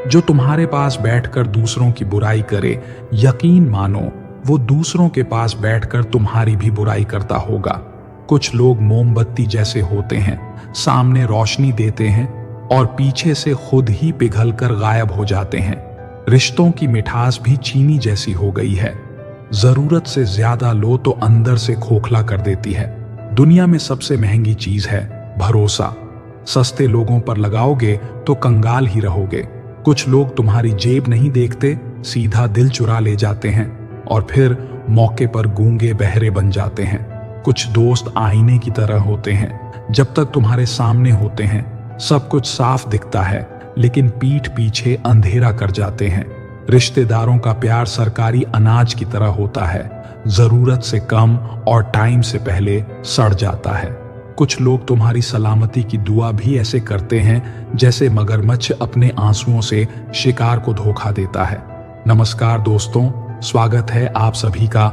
जो तुम्हारे पास बैठकर दूसरों की बुराई करे, यकीन मानो वो दूसरों के पास बैठकर तुम्हारी भी बुराई करता होगा। कुछ लोग मोमबत्ती जैसे होते हैं, सामने रोशनी देते हैं और पीछे से खुद ही पिघलकर गायब हो जाते हैं। रिश्तों की मिठास भी चीनी जैसी हो गई है, जरूरत से ज्यादा लो तो अंदर से खोखला कर देती है। दुनिया में सबसे महंगी चीज है भरोसा। सस्ते लोगों पर लगाओगे तो कंगाल ही रहोगे। कुछ लोग तुम्हारी जेब नहीं देखते, सीधा दिल चुरा ले जाते हैं और फिर मौके पर गूंगे बहरे बन जाते हैं। कुछ दोस्त आईने की तरह होते हैं, जब तक तुम्हारे सामने होते हैं सब कुछ साफ दिखता है, लेकिन पीठ पीछे अंधेरा कर जाते हैं। रिश्तेदारों का प्यार सरकारी अनाज की तरह होता है, जरूरत से कम और टाइम से पहले सड़ जाता है। कुछ लोग तुम्हारी सलामती की दुआ भी ऐसे करते हैं जैसे मगरमच्छ अपने आंसुओं से शिकार को धोखा देता है। नमस्कार दोस्तों, स्वागत है आप सभी का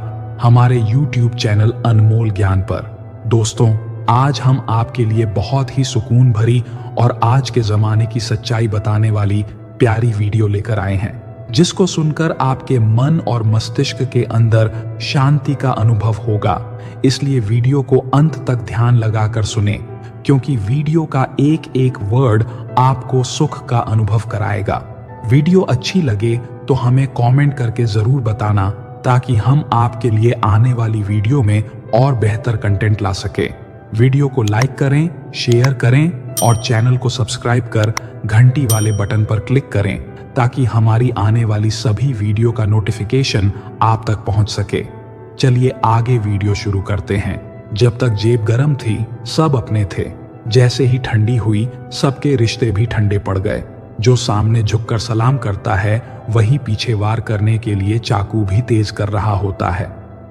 हमारे YouTube चैनल अनमोल ज्ञान पर। दोस्तों, आज हम आपके लिए बहुत ही सुकून भरी और आज के जमाने की सच्चाई बताने वाली प्यारी वीडियो लेकर आए हैं, जिसको सुनकर आपके मन और मस्तिष्क के अंदर शांति का अनुभव होगा। इसलिए वीडियो को अंत तक ध्यान लगाकर सुने, क्योंकि वीडियो का एक एक वर्ड आपको सुख का अनुभव कराएगा। वीडियो अच्छी लगे तो हमें कमेंट करके जरूर बताना, ताकि हम आपके लिए आने वाली वीडियो में और बेहतर कंटेंट ला सके। वीडियो को लाइक करें, शेयर करें और चैनल को सब्सक्राइब कर घंटी वाले बटन पर क्लिक करें, ताकि हमारी आने वाली सभी वीडियो का नोटिफिकेशन आप तक पहुंच सके। चलिए आगे वीडियो शुरू करते हैं। जब तक जेब गरम थी सब अपने थे, जैसे ही ठंडी हुई सबके रिश्ते भी ठंडे पड़ गए। जो सामने झुककर सलाम करता है वही पीछे वार करने के लिए चाकू भी तेज कर रहा होता है।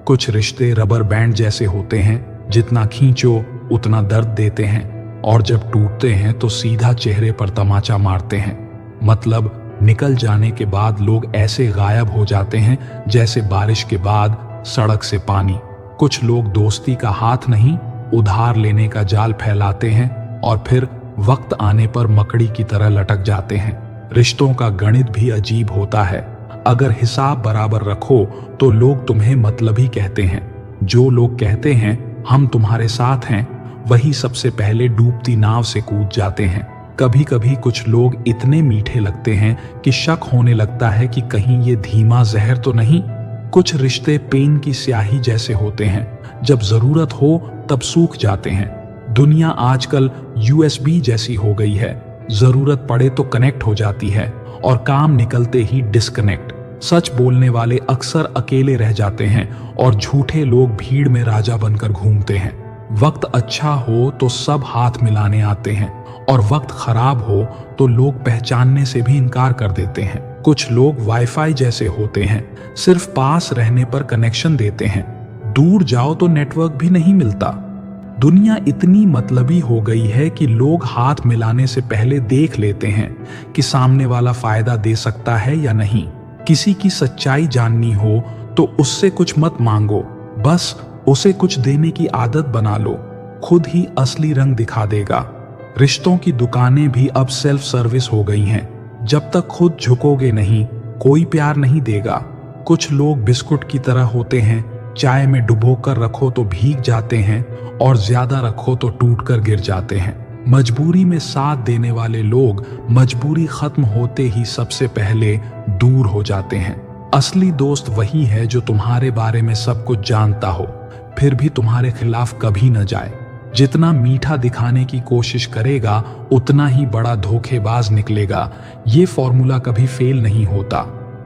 कुछ रिश्ते रबर बैंड जैसे होते हैं, जितना खींचो उतना दर्द देते हैं और जब टूटते हैं तो सीधा चेहरे पर तमाचा मारते हैं। मतलब निकल जाने के बाद लोग ऐसे गायब हो जाते हैं जैसे बारिश के बाद सड़क से पानी। कुछ लोग दोस्ती का हाथ नहीं, उधार लेने का जाल फैलाते हैं और फिर वक्त आने पर मकड़ी की तरह लटक जाते हैं। रिश्तों का गणित भी अजीब होता है। अगर हिसाब बराबर रखो तो लोग तुम्हें मतलबी कहते हैं। जो लोग कहते हैं हम तुम्हारे साथ हैं, वही सबसे पहले डूबती नाव से कूद जाते हैं। कभी कभी कुछ लोग इतने मीठे लगते हैं कि शक होने लगता है कि कहीं ये धीमा जहर तो नहीं। कुछ रिश्ते पेन की स्याही जैसे होते हैं, जब जरूरत हो तब सूख जाते हैं। दुनिया आजकल USB जैसी हो गई है, जरूरत पड़े तो कनेक्ट हो जाती है और काम निकलते ही डिस्कनेक्ट। सच बोलने वाले अक्सर अकेले रह जाते हैं और झूठे लोग भीड़ में राजा बनकर घूमते हैं। वक्त अच्छा हो तो सब हाथ मिलाने आते हैं और वक्त खराब हो तो लोग पहचानने से भी इनकार कर देते हैं। कुछ लोग वाईफाई जैसे होते हैं, सिर्फ पास रहने पर कनेक्शन देते हैं, दूर जाओ तो नेटवर्क भी नहीं मिलता। दुनिया इतनी मतलबी हो गई है कि लोग हाथ मिलाने से पहले देख लेते हैं कि सामने वाला फायदा दे सकता है या नहीं। किसी की सच्चाई जाननी हो तो उससे कुछ मत मांगो, बस उसे कुछ देने की आदत बना लो, खुद ही असली रंग दिखा देगा। रिश्तों की दुकानें भी अब सेल्फ सर्विस हो गई हैं। जब तक खुद झुकोगे नहीं, कोई प्यार नहीं देगा। कुछ लोग बिस्कुट की तरह होते हैं, चाय में डुबोकर रखो तो भीग जाते हैं और ज्यादा रखो तो टूटकर गिर जाते हैं। मजबूरी में साथ देने वाले लोग मजबूरी खत्म होते ही सबसे पहले दूर हो जाते हैं। असली दोस्त वही है जो तुम्हारे बारे में सब कुछ जानता हो, फिर भी तुम्हारे खिलाफ कभी न जाए। जितना मीठा दिखाने की कोशिश करेगा उतना ही बड़ा धोखेबाज निकलेगा। ये फॉर्मूला कभी फेल नहीं होता।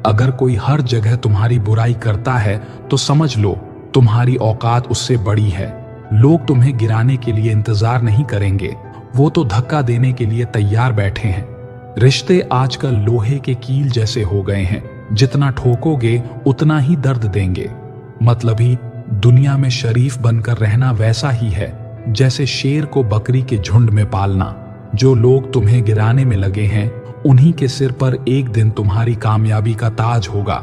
अगर कोई हर जगह तुम्हारी बुराई करता है तो समझ लो तुम्हारी औकात उससे बड़ी है। लोग तुम्हें गिराने के लिए इंतजार नहीं करेंगे, वो तो धक्का देने के लिए तैयार बैठे हैं। रिश्ते आजकल लोहे के कील जैसे हो गए हैं, जितना ठोकोगे उतना ही दर्द देंगे। मतलबी दुनिया में शरीफ बनकर रहना वैसा ही है जैसे शेर को बकरी के झुंड में पालना। जो लोग तुम्हें गिराने में लगे हैं उन्हीं के सिर पर एक दिन तुम्हारी कामयाबी का ताज होगा।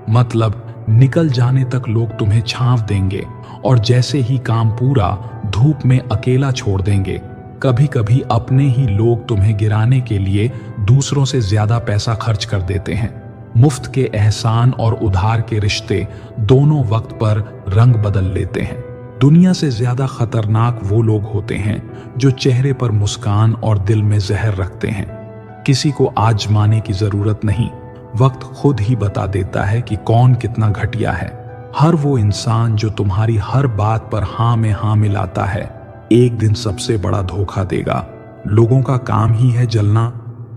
मतलब निकल जाने तक लोग तुम्हें छांव देंगे और जैसे ही काम पूरा धूप में अकेला छोड़ देंगे। कभी कभी अपने ही लोग तुम्हें गिराने के लिए दूसरों से ज्यादा पैसा खर्च कर देते हैं। मुफ्त के एहसान और उधार के रिश्ते दोनों वक्त पर रंग बदल लेते हैं। दुनिया से ज्यादा खतरनाक वो लोग होते हैं जो चेहरे पर मुस्कान और दिल में जहर रखते हैं। किसी को आजमाने की जरूरत नहीं, वक्त खुद ही बता देता है कि कौन कितना घटिया है। हर वो इंसान जो तुम्हारी हर बात पर हाँ में हाँ मिलाता है, एक दिन सबसे बड़ा धोखा देगा। लोगों का काम ही है जलना,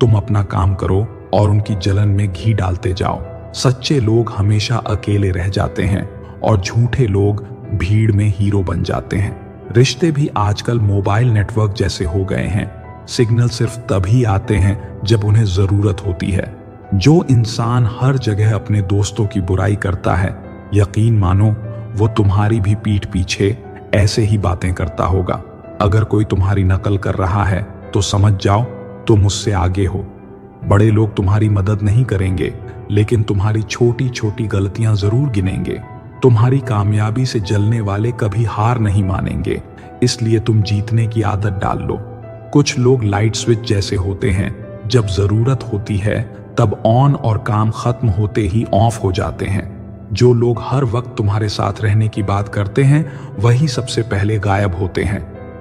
तुम अपना काम करो और उनकी जलन में घी डालते जाओ। सच्चे लोग हमेशा अकेले रह जाते हैं और झूठे लोग भीड़ में हीरो बन जाते हैं। रिश्ते भी आजकल मोबाइल नेटवर्क जैसे हो गए हैं। सिग्नल सिर्फ तभी आते हैं जब उन्हें जरूरत होती है। जो इंसान हर जगह अपने दोस्तों की बुराई करता है, यकीन मानो वो तुम्हारी भी पीठ पीछे ऐसे ही बातें करता होगा। अगर कोई तुम्हारी नकल कर रहा है तो समझ जाओ तुम उससे आगे हो। बड़े लोग तुम्हारी मदद नहीं करेंगे, लेकिन तुम्हारी छोटी छोटी गलतियां जरूर गिनेंगे। तुम्हारी कामयाबी से जलने वाले कभी हार नहीं मानेंगे, इसलिए तुम जीतने की आदत डाल लो। कुछ लोग लाइट स्विच जैसे होते हैं, जब जरूरत होती है तब ऑन और काम खत्म होते ही ऑफ हो जाते हैं। जो लोग हर वक्त तुम्हारे साथ रहने की बात करते हैं, वही सबसे पहले गायब होते हैं।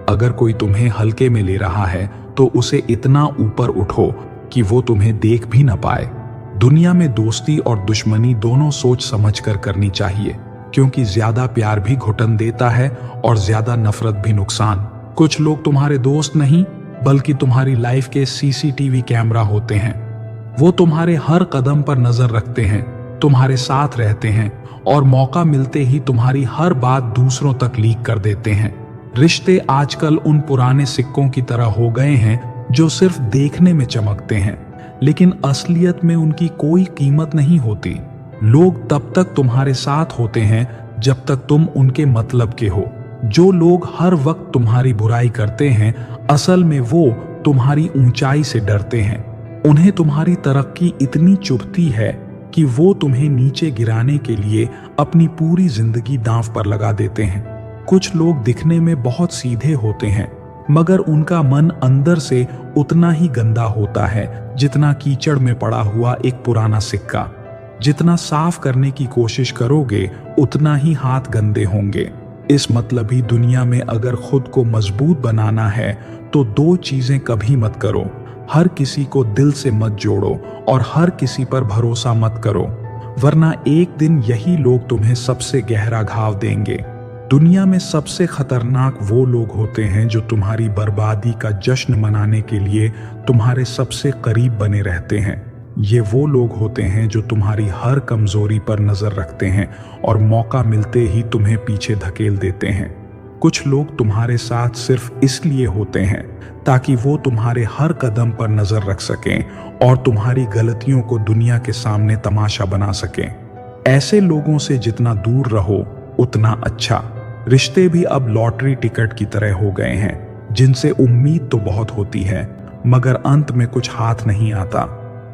अगर कोई तुम्हें हल्के में ले रहा है तो उसे इतना ऊपर उठो कि वो तुम्हें देख भी न पाए। दुनिया में दोस्ती और दुश्मनी दोनों सोच समझकर करनी चाहिए, क्योंकि ज्यादा प्यार भी घुटन देता है और ज्यादा नफरत भी नुकसान। कुछ लोग तुम्हारे दोस्त नहीं बल्कि तुम्हारी लाइफ के सीसीटीवी कैमरा होते हैं। वो तुम्हारे हर कदम पर नजर रखते हैं, तुम्हारे साथ रहते हैं और मौका मिलते ही तुम्हारी हर बात दूसरों तक लीक कर देते हैं। रिश्ते आजकल उन पुराने सिक्कों की तरह हो गए हैं जो सिर्फ देखने में चमकते हैं, लेकिन असलियत में उनकी कोई कीमत नहीं होती। लोग तब तक तुम्हारे साथ होते हैं जब तक तुम उनके मतलब के हो। जो लोग हर वक्त तुम्हारी बुराई करते हैं, असल में वो तुम्हारी ऊंचाई से डरते हैं। उन्हें तुम्हारी तरक्की इतनी चुभती है कि वो तुम्हें नीचे गिराने के लिए अपनी पूरी जिंदगी दांव पर लगा देते हैं। कुछ लोग दिखने में बहुत सीधे होते हैं, मगर उनका मन अंदर से उतना ही गंदा होता है जितना कीचड़ में पड़ा हुआ एक पुराना सिक्का। जितना साफ करने की कोशिश करोगे, उतना ही हाथ गंदे होंगे। इस मतलबी दुनिया में अगर खुद को मजबूत बनाना है तो दो चीजें कभी मत करो। हर किसी को दिल से मत जोड़ो और हर किसी पर भरोसा मत करो, वरना एक दिन यही लोग तुम्हें सबसे गहरा घाव देंगे। दुनिया में सबसे खतरनाक वो लोग होते हैं जो तुम्हारी बर्बादी का जश्न मनाने के लिए तुम्हारे सबसे करीब बने रहते हैं। ये वो लोग होते हैं जो तुम्हारी हर कमजोरी पर नजर रखते हैं और मौका मिलते ही तुम्हें पीछे धकेल देते हैं। कुछ लोग तुम्हारे साथ सिर्फ इसलिए होते हैं ताकि वो तुम्हारे हर कदम पर नजर रख सकें और तुम्हारी गलतियों को दुनिया के सामने तमाशा बना सकें। ऐसे लोगों से जितना दूर रहो उतना अच्छा। रिश्ते भी अब लॉटरी टिकट की तरह हो गए हैं, जिनसे उम्मीद तो बहुत होती है मगर अंत में कुछ हाथ नहीं आता।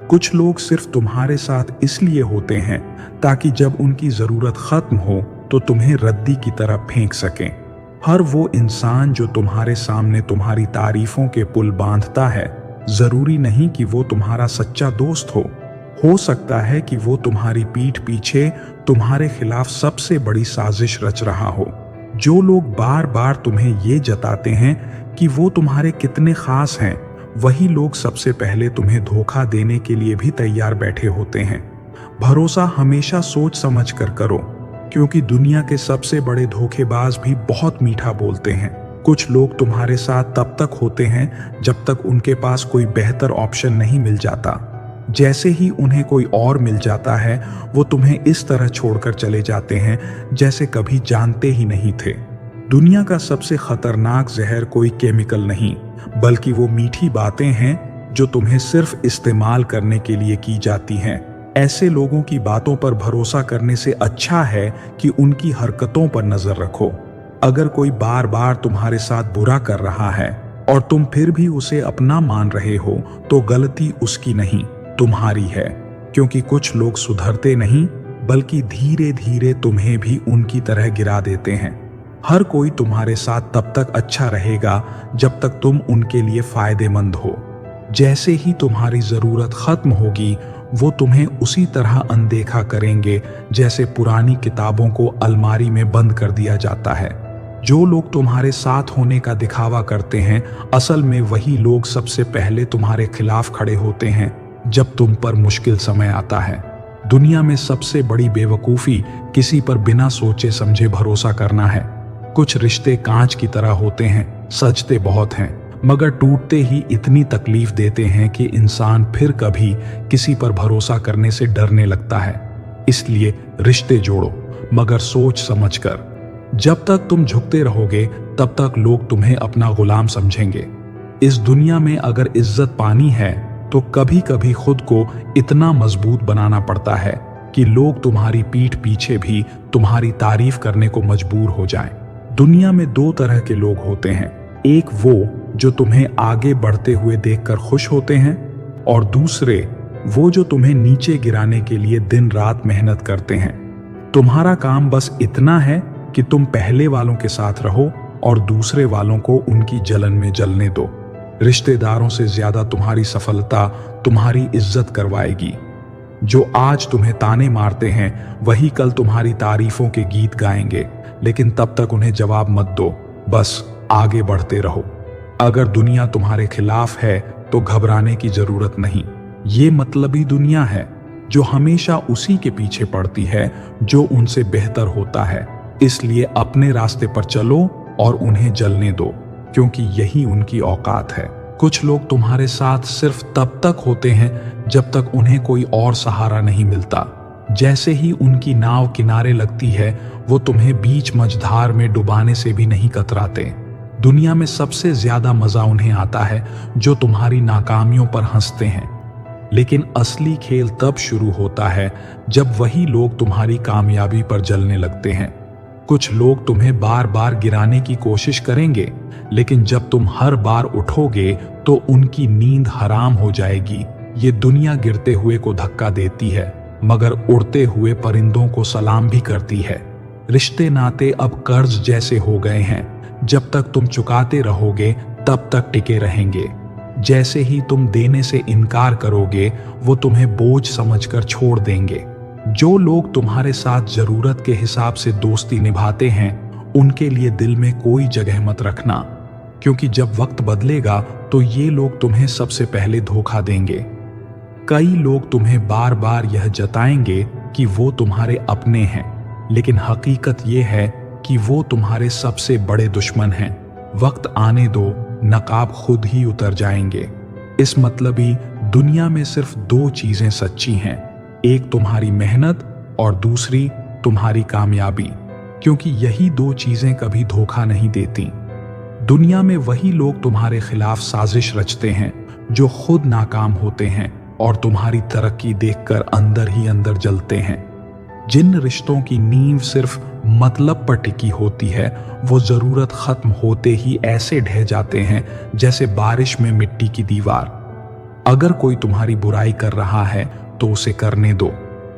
कुछ लोग सिर्फ तुम्हारे साथ इसलिए होते हैं ताकि जब उनकी जरूरत खत्म हो तो तुम्हें रद्दी की तरह फेंक सकें। हर वो इंसान जो तुम्हारे सामने तुम्हारी तारीफों के पुल बांधता है, जरूरी नहीं कि वो तुम्हारा सच्चा दोस्त हो सकता है कि वो तुम्हारी पीठ पीछे तुम्हारे खिलाफ सबसे बड़ी साजिश रच रहा हो। जो लोग बार बार तुम्हें ये जताते हैं कि वो तुम्हारे कितने खास हैं, वही लोग सबसे पहले तुम्हें धोखा देने के लिए भी तैयार बैठे होते हैं। भरोसा हमेशा सोच समझ कर करो, क्योंकि दुनिया के सबसे बड़े धोखेबाज भी बहुत मीठा बोलते हैं। कुछ लोग तुम्हारे साथ तब तक होते हैं जब तक उनके पास कोई बेहतर ऑप्शन नहीं मिल जाता। जैसे ही उन्हें कोई और मिल जाता है, वो तुम्हें इस तरह छोड़कर चले जाते हैं जैसे कभी जानते ही नहीं थे। दुनिया का सबसे खतरनाक जहर कोई केमिकल नहीं, बल्कि वो मीठी बातें हैं जो तुम्हें सिर्फ इस्तेमाल करने के लिए की जाती हैं। ऐसे लोगों की बातों पर भरोसा करने से अच्छा है कि उनकी हरकतों पर नजर रखो। अगर कोई बार बार तुम्हारे साथ बुरा कर रहा है और तुम फिर भी उसे अपना मान रहे हो, तो गलती उसकी नहीं, तुम्हारी है। क्योंकि कुछ लोग सुधरते नहीं, बल्कि धीरे धीरे तुम्हें भी उनकी तरह गिरा देते हैं। हर कोई तुम्हारे साथ तब तक अच्छा रहेगा जब तक तुम उनके लिए फायदेमंद हो। जैसे ही तुम्हारी जरूरत खत्म होगी वो तुम्हें उसी तरह अनदेखा करेंगे जैसे पुरानी किताबों को अलमारी में बंद कर दिया जाता है। जो लोग तुम्हारे साथ होने का दिखावा करते हैं असल में वही लोग सबसे पहले तुम्हारे खिलाफ खड़े होते हैं जब तुम पर मुश्किल समय आता है। दुनिया में सबसे बड़ी बेवकूफी किसी पर बिना सोचे समझे भरोसा करना है। कुछ रिश्ते कांच की तरह होते हैं, सजते बहुत हैं मगर टूटते ही इतनी तकलीफ देते हैं कि इंसान फिर कभी किसी पर भरोसा करने से डरने लगता है। इसलिए रिश्ते जोड़ो मगर सोच समझकर। जब तक तुम झुकते रहोगे तब तक लोग तुम्हें अपना गुलाम समझेंगे। इस दुनिया में अगर इज्जत पानी है तो कभी कभी खुद को इतना मजबूत बनाना पड़ता है कि लोग तुम्हारी पीठ पीछे भी तुम्हारी तारीफ करने को मजबूर हो जाएं। दुनिया में दो तरह के लोग होते हैं, एक वो जो तुम्हें आगे बढ़ते हुए देखकर खुश होते हैं और दूसरे वो जो तुम्हें नीचे गिराने के लिए दिन रात मेहनत करते हैं। तुम्हारा काम बस इतना है कि तुम पहले वालों के साथ रहो और दूसरे वालों को उनकी जलन में जलने दो। रिश्तेदारों से ज्यादा तुम्हारी सफलता तुम्हारी इज्जत करवाएगी। जो आज तुम्हें ताने मारते हैं वही कल तुम्हारी तारीफों के गीत गाएंगे, लेकिन तब तक उन्हें जवाब मत दो, बस आगे बढ़ते रहो। अगर दुनिया तुम्हारे खिलाफ है तो घबराने की जरूरत नहीं। ये मतलबी दुनिया है जो हमेशा उसी के पीछे पड़ती है जो उनसे बेहतर होता है। इसलिए अपने रास्ते पर चलो और उन्हें जलने दो, क्योंकि यही उनकी औकात है। कुछ लोग तुम्हारे साथ सिर्फ तब तक होते हैं जब तक उन्हें कोई और सहारा नहीं मिलता। जैसे ही उनकी नाव किनारे लगती है वो तुम्हें बीच मझधार में डुबाने से भी नहीं कतराते। दुनिया में सबसे ज्यादा मजा उन्हें आता है जो तुम्हारी नाकामियों पर हंसते हैं, लेकिन असली खेल तब शुरू होता है जब वही लोग तुम्हारी कामयाबी पर जलने लगते हैं। कुछ लोग तुम्हें बार बार गिराने की कोशिश करेंगे, लेकिन जब तुम हर बार उठोगे तो उनकी नींद हराम हो जाएगी। ये दुनिया गिरते हुए को धक्का देती है मगर उड़ते हुए परिंदों को सलाम भी करती है। रिश्ते नाते अब कर्ज जैसे हो गए हैं, जब तक तुम चुकाते रहोगे तब तक टिके रहेंगे। जैसे ही तुम देने से इनकार करोगे वो तुम्हें बोझ समझकर छोड़ देंगे। जो लोग तुम्हारे साथ जरूरत के हिसाब से दोस्ती निभाते हैं उनके लिए दिल में कोई जगह मत रखना, क्योंकि जब वक्त बदलेगा तो ये लोग तुम्हें सबसे पहले धोखा देंगे। कई लोग तुम्हें बार बार यह जताएंगे कि वो तुम्हारे अपने हैं, लेकिन हकीकत ये है कि वो तुम्हारे सबसे बड़े दुश्मन हैं। वक्त आने दो, नकाब खुद ही उतर जाएंगे। इस मतलबी दुनिया में सिर्फ दो चीजें सच्ची हैं, एक तुम्हारी मेहनत और दूसरी तुम्हारी कामयाबी, क्योंकि यही दो चीजें कभी धोखा नहीं देती। दुनिया में वही लोग तुम्हारे खिलाफ साजिश रचते हैं जो खुद नाकाम होते हैं और तुम्हारी तरक्की देखकर अंदर ही अंदर जलते हैं। जिन रिश्तों की नींव सिर्फ मतलब पर टिकी होती है वो जरूरत खत्म होते ही ऐसे ढह जाते हैं जैसे बारिश में मिट्टी की दीवार। अगर कोई तुम्हारी बुराई कर रहा है तो उसे करने दो।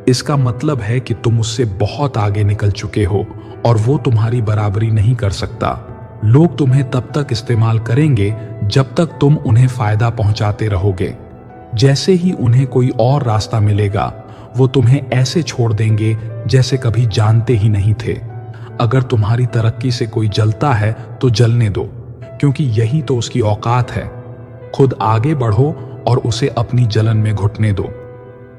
इसका मतलब है कि तुम उससे बहुत आगे निकल चुके हो और वो तुम्हारी बराबरी नहीं कर सकता। लोग तुम्हें तब तक इस्तेमाल करेंगे जब तक तुम उन्हें फायदा पहुंचाते रहोगे। जैसे ही उन्हें कोई और रास्ता मिलेगा वो तुम्हें ऐसे छोड़ देंगे जैसे कभी जानते ही नहीं थे। अगर तुम्हारी तरक्की से कोई जलता है तो जलने दो, क्योंकि यही तो उसकी औकात है। खुद आगे बढ़ो और उसे अपनी जलन में घुटने दो।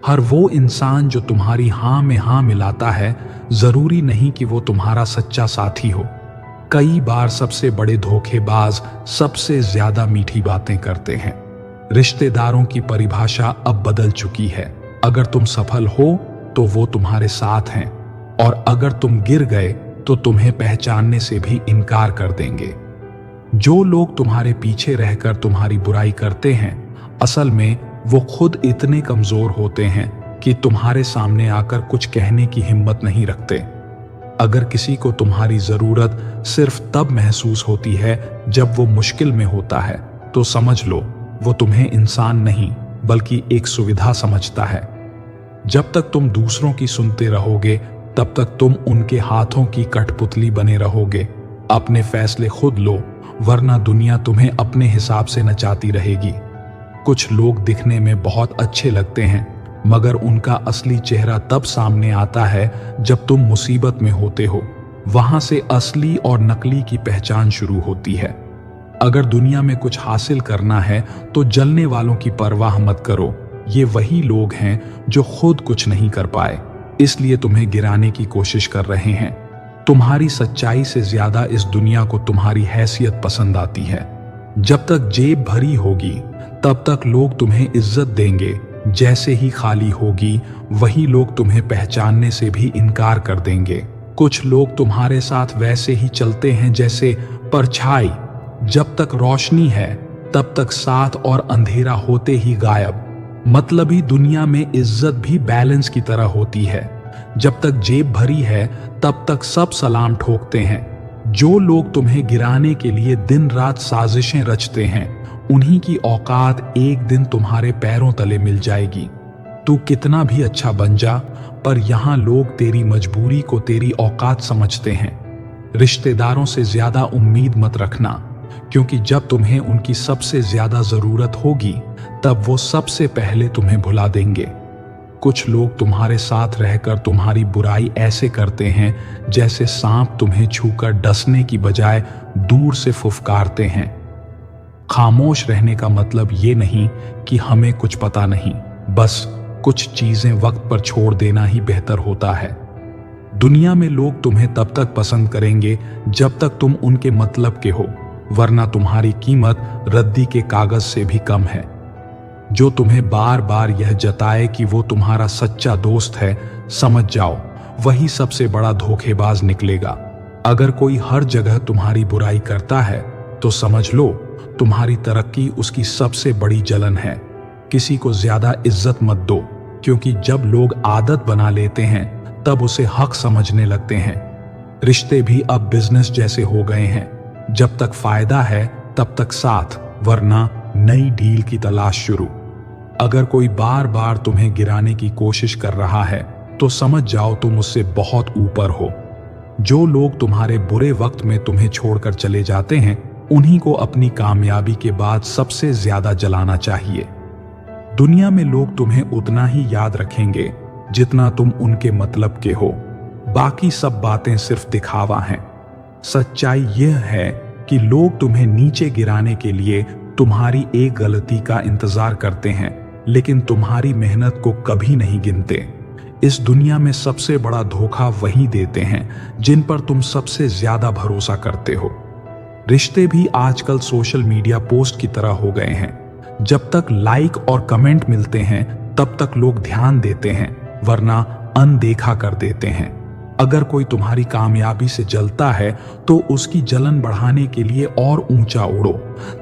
हर वो इंसान जो तुम्हारी हां में हां मिलाता है जरूरी नहीं कि वो तुम्हारा सच्चा साथी हो। कई बार सबसे बड़े धोखेबाज सबसे ज्यादा मीठी बातें करते हैं। रिश्तेदारों की परिभाषा अब बदल चुकी है। अगर तुम सफल हो तो वो तुम्हारे साथ हैं, और अगर तुम गिर गए तो तुम्हें पहचानने से भी इनकार कर देंगे। जो लोग तुम्हारे पीछे रहकर तुम्हारी बुराई करते हैं असल में वो खुद इतने कमजोर होते हैं कि तुम्हारे सामने आकर कुछ कहने की हिम्मत नहीं रखते। अगर किसी को तुम्हारी जरूरत सिर्फ तब महसूस होती है जब वो मुश्किल में होता है तो समझ लो वो तुम्हें इंसान नहीं बल्कि एक सुविधा समझता है। जब तक तुम दूसरों की सुनते रहोगे तब तक तुम उनके हाथों की कठपुतली बने रहोगे। अपने फैसले खुद लो, वरना दुनिया तुम्हें अपने हिसाब से नचाती रहेगी। कुछ लोग दिखने में बहुत अच्छे लगते हैं, मगर उनका असली चेहरा तब सामने आता है जब तुम मुसीबत में होते हो। वहां से असली और नकली की पहचान शुरू होती है। अगर दुनिया में कुछ हासिल करना है तो जलने वालों की परवाह मत करो। ये वही लोग हैं जो खुद कुछ नहीं कर पाए, इसलिए तुम्हें गिराने की कोशिश कर रहे हैं। तुम्हारी सच्चाई से ज्यादा इस दुनिया को तुम्हारी हैसियत पसंद आती है। जब तक जेब भरी होगी तब तक लोग तुम्हें इज्जत देंगे। जैसे ही खाली होगी वही लोग तुम्हें पहचानने से भी इनकार कर देंगे। कुछ लोग तुम्हारे साथ वैसे ही चलते हैं जैसे परछाई, जब तक रोशनी है तब तक साथ और अंधेरा होते ही गायब। मतलबी दुनिया में इज्जत भी बैलेंस की तरह होती है। जब तक जेब भरी है तब तक सब सलाम ठोकते हैं। जो लोग तुम्हें गिराने के लिए दिन रात साजिशें रचते हैं, उन्हीं की औकात एक दिन तुम्हारे पैरों तले मिल जाएगी। तू कितना भी अच्छा बन जा, पर यहां लोग तेरी मजबूरी को तेरी औकात समझते हैं। रिश्तेदारों से ज्यादा उम्मीद मत रखना, क्योंकि जब तुम्हें उनकी सबसे ज्यादा जरूरत होगी तब वो सबसे पहले तुम्हें भुला देंगे। कुछ लोग तुम्हारे साथ रहकर तुम्हारी बुराई ऐसे करते हैं जैसे सांप तुम्हें छूकर डसने की बजाय दूर से फुफकारते हैं। खामोश रहने का मतलब ये नहीं कि हमें कुछ पता नहीं, बस कुछ चीजें वक्त पर छोड़ देना ही बेहतर होता है। दुनिया में लोग तुम्हें तब तक पसंद करेंगे जब तक तुम उनके मतलब के हो, वरना तुम्हारी कीमत रद्दी के कागज से भी कम है। जो तुम्हें बार बार यह जताए कि वो तुम्हारा सच्चा दोस्त है, समझ जाओ वही सबसे बड़ा धोखेबाज निकलेगा। अगर कोई हर जगह तुम्हारी बुराई करता है तो समझ लो तुम्हारी तरक्की उसकी सबसे बड़ी जलन है। किसी को ज्यादा इज्जत मत दो, क्योंकि जब लोग आदत बना लेते हैं तब उसे हक समझने लगते हैं। रिश्ते भी अब बिजनेस जैसे हो गए हैं, जब तक फायदा है तब तक साथ, वरना नई डील की तलाश शुरू। अगर कोई बार बार तुम्हें गिराने की कोशिश कर रहा है तो समझ जाओ तुम उससे बहुत ऊपर हो। जो लोग तुम्हारे बुरे वक्त में तुम्हें छोड़कर चले जाते हैं, उन्हीं को अपनी कामयाबी के बाद सबसे ज्यादा जलाना चाहिए। दुनिया में लोग तुम्हें उतना ही याद रखेंगे जितना तुम उनके मतलब के हो। बाकी सब बातें सिर्फ दिखावा हैं। सच्चाई यह है कि लोग तुम्हें नीचे गिराने के लिए तुम्हारी एक गलती का इंतजार करते हैं, लेकिन तुम्हारी मेहनत को कभी नहीं गिनते। इस दुनिया में सबसे बड़ा धोखा वही देते हैं जिन पर तुम सबसे ज्यादा भरोसा करते हो। रिश्ते भी आजकल सोशल मीडिया पोस्ट की तरह हो गए हैं। जब तक लाइक और कमेंट मिलते हैं तब तक लोग ध्यान देते हैं, वरना अनदेखा कर देते हैं। अगर कोई तुम्हारी कामयाबी से जलता है तो उसकी जलन बढ़ाने के लिए और ऊंचा उड़ो,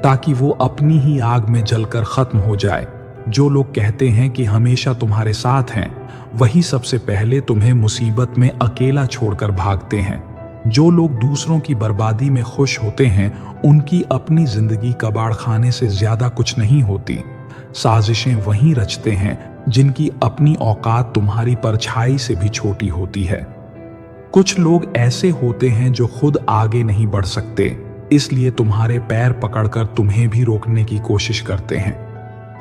ताकि वो अपनी ही आग में जलकर खत्म हो जाए। जो लोग कहते हैं कि हमेशा तुम्हारे साथ हैं, वही सबसे पहले तुम्हें मुसीबत में अकेला छोड़कर भागते हैं। जो लोग दूसरों की बर्बादी में खुश होते हैं, उनकी अपनी जिंदगी कबाड़ खाने से ज्यादा कुछ नहीं होती। साजिशें वही रचते हैं जिनकी अपनी औकात तुम्हारी परछाई से भी छोटी होती है। कुछ लोग ऐसे होते हैं जो खुद आगे नहीं बढ़ सकते, इसलिए तुम्हारे पैर पकड़कर तुम्हें भी रोकने की कोशिश करते हैं।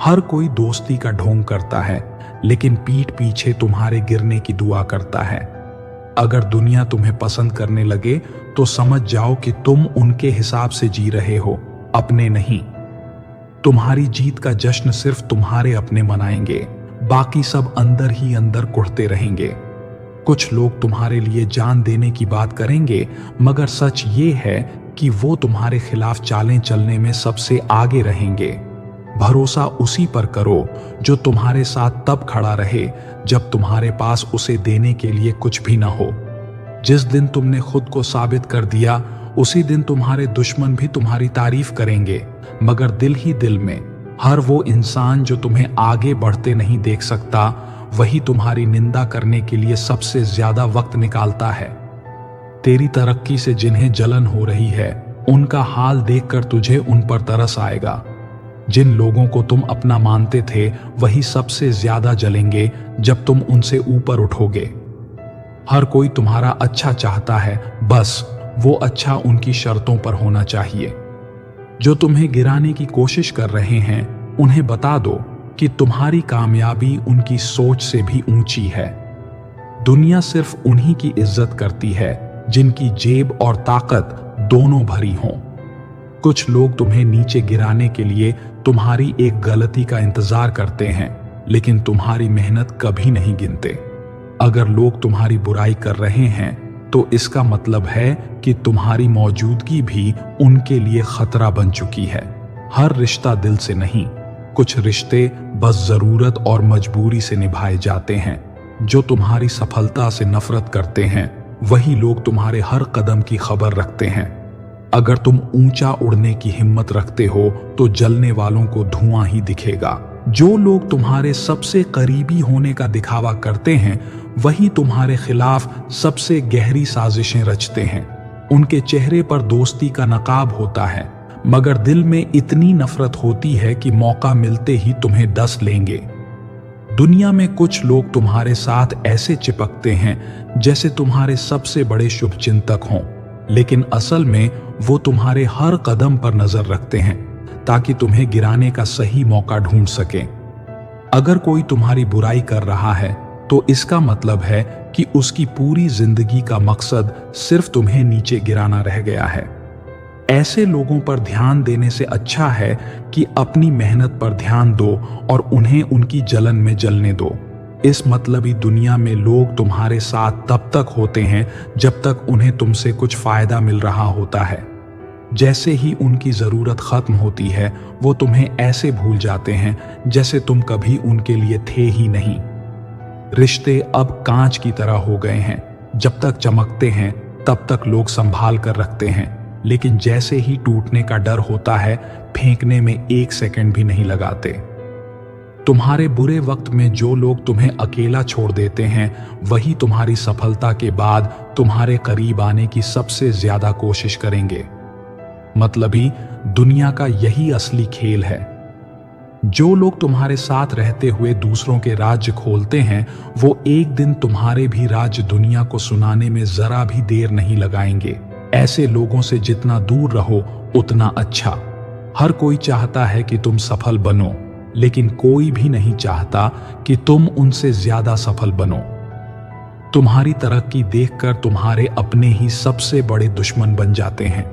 हर कोई दोस्ती का ढोंग करता है, लेकिन पीठ पीछे तुम्हारे गिरने की दुआ करता है। अगर दुनिया तुम्हें पसंद करने लगे तो समझ जाओ कि तुम उनके हिसाब से जी रहे हो, अपने नहीं। तुम्हारी जीत का जश्न सिर्फ तुम्हारे अपने मनाएंगे, बाकी सब अंदर ही अंदर कुढ़ते रहेंगे। कुछ लोग तुम्हारे लिए जान देने की बात करेंगे, मगर सच ये है कि वो तुम्हारे खिलाफ चालें चलने में सबसे आगे रहेंगे। भरोसा उसी पर करो जो तुम्हारे साथ तब खड़ा रहे जब तुम्हारे पास उसे देने के लिए कुछ भी ना हो। जिस दिन तुमने खुद को साबित कर दिया, उसी दिन तुम्हारे दुश्मन भी तुम्हारी तारीफ करेंगे, मगर दिल ही दिल में हर वो इंसान जो तुम्हें आगे बढ़ते नहीं देख सकता, वही तुम्हारी निंदा करने के लिए सबसे ज्यादा वक्त निकालता है। तेरी तरक्की से जिन्हें जलन हो रही है, उनका हाल देखकर तुझे उन पर तरस आएगा। जिन लोगों को तुम अपना मानते थे, वही सबसे ज्यादा जलेंगे जब तुम उनसे ऊपर उठोगे। हर कोई तुम्हारा अच्छा चाहता है, बस वो अच्छा उनकी शर्तों पर होना चाहिए। जो तुम्हें गिराने की कोशिश कर रहे हैं, उन्हें बता दो कि तुम्हारी कामयाबी उनकी सोच से भी ऊंची है। दुनिया सिर्फ उन्हीं की इज्जत करती है जिनकी जेब और ताकत दोनों भरी हों। कुछ लोग तुम्हें नीचे गिराने के लिए तुम्हारी एक गलती का इंतजार करते हैं, लेकिन तुम्हारी मेहनत कभी नहीं गिनते। अगर लोग तुम्हारी बुराई कर रहे हैं तो इसका मतलब है कि तुम्हारी मौजूदगी भी उनके लिए खतरा बन चुकी है। हर रिश्ता दिल से नहीं, कुछ रिश्ते बस जरूरत और मजबूरी से निभाए जाते हैं। जो तुम्हारी सफलता से नफरत करते हैं वही लोग तुम्हारे हर कदम की खबर रखते हैं। अगर तुम ऊंचा उड़ने की हिम्मत रखते हो तो जलने वालों को धुआं ही दिखेगा। जो लोग तुम्हारे सबसे करीबी होने का दिखावा करते हैं वही तुम्हारे खिलाफ सबसे गहरी साजिशें रचते हैं। उनके चेहरे पर दोस्ती का नकाब होता है, मगर दिल में इतनी नफरत होती है कि मौका मिलते ही तुम्हें डस लेंगे। दुनिया में कुछ लोग तुम्हारे साथ ऐसे चिपकते हैं जैसे तुम्हारे सबसे बड़े शुभचिंतक हों, लेकिन असल में वो तुम्हारे हर कदम पर नजर रखते हैं ताकि तुम्हें गिराने का सही मौका ढूंढ सके। अगर कोई तुम्हारी बुराई कर रहा है तो इसका मतलब है कि उसकी पूरी जिंदगी का मकसद सिर्फ तुम्हें नीचे गिराना रह गया है। ऐसे लोगों पर ध्यान देने से अच्छा है कि अपनी मेहनत पर ध्यान दो और उन्हें उनकी जलन में जलने दो। इस मतलबी दुनिया में लोग तुम्हारे साथ तब तक होते हैं जब तक उन्हें तुमसे कुछ फायदा मिल रहा होता है। जैसे ही उनकी जरूरत खत्म होती है वो तुम्हें ऐसे भूल जाते हैं जैसे तुम कभी उनके लिए थे ही नहीं। रिश्ते अब कांच की तरह हो गए हैं, जब तक चमकते हैं तब तक लोग संभाल कर रखते हैं, लेकिन जैसे ही टूटने का डर होता है फेंकने में एक सेकंड भी नहीं लगाते। तुम्हारे बुरे वक्त में जो लोग तुम्हें अकेला छोड़ देते हैं वही तुम्हारी सफलता के बाद तुम्हारे करीब आने की सबसे ज्यादा कोशिश करेंगे। मतलबी दुनिया का यही असली खेल है। जो लोग तुम्हारे साथ रहते हुए दूसरों के राज्य खोलते हैं वो एक दिन तुम्हारे भी राज्य दुनिया को सुनाने में जरा भी देर नहीं लगाएंगे। ऐसे लोगों से जितना दूर रहो उतना अच्छा। हर कोई चाहता है कि तुम सफल बनो, लेकिन कोई भी नहीं चाहता कि तुम उनसे ज्यादा सफल बनो। तुम्हारी तरक्की देखकर तुम्हारे अपने ही सबसे बड़े दुश्मन बन जाते हैं।